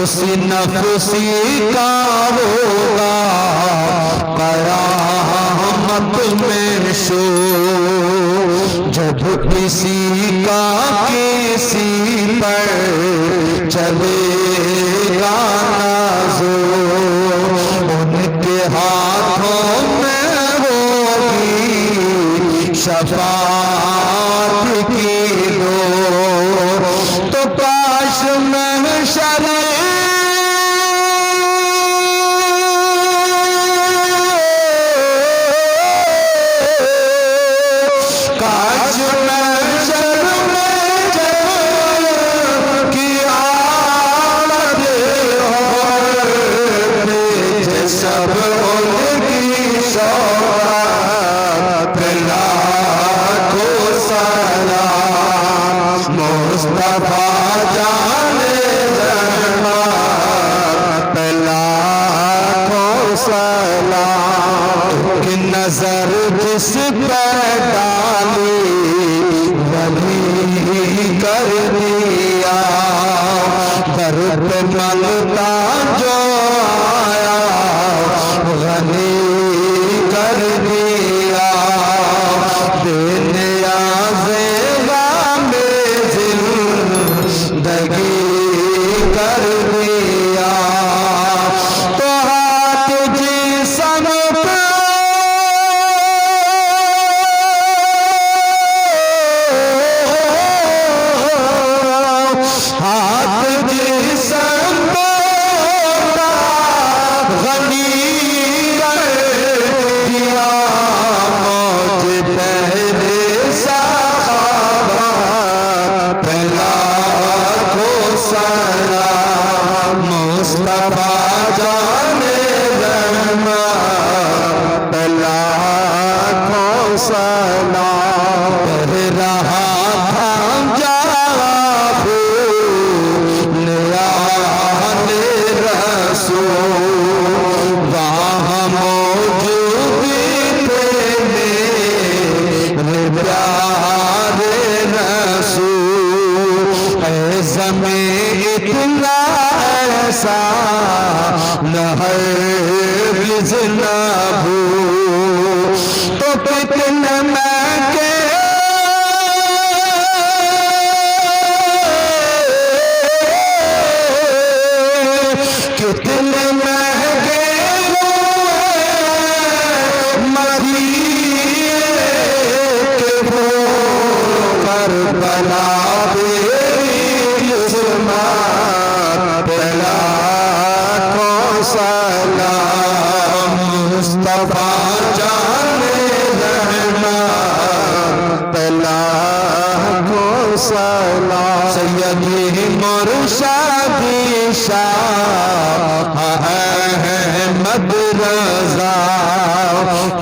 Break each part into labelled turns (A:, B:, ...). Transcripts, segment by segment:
A: نفسی نفسی کا ہوگا قیامت میں شور، جب کسی کا کسی پر چلے گا نازور، ان کے ہاتھوں میں ہوگی شفاعت کی ڈور، تو کاش محشر نظر جس پہ ڈالی ولی کر دیا، در پہ ملتا جو آیا غنی کر دیا، بے نیاز غم زندگی کر دیا، تو ہاتھ جسم پہ ہرگز نہ بھول، تو کتنے مہنگے کتنے مہنگے مدینے کے وہ کربلا سلام مصطفیٰ جان رحمت لاکھوں سلام، سیدی مرشدی شاہ احمد رضا،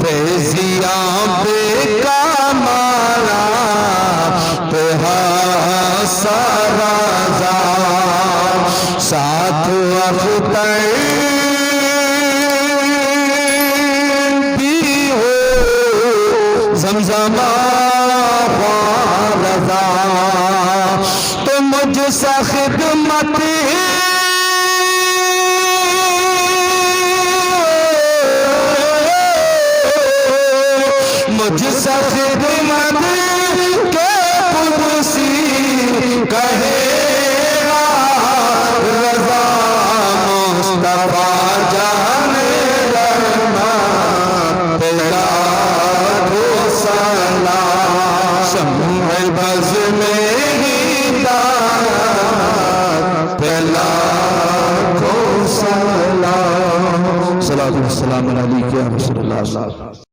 A: فیضیاں بے کمالا پہ حسن رضا، ساتھ اختر زمزم رضا، تو مجھ سے خدمت مجھ سے خدمت کے قدسی کہے رضا، مصطفیٰ جان رحمت لاکھوں سلام، شمع بز میں ہدایت لاکھوں سلام، صلاۃ والسلام علیک یا رسول اللہ۔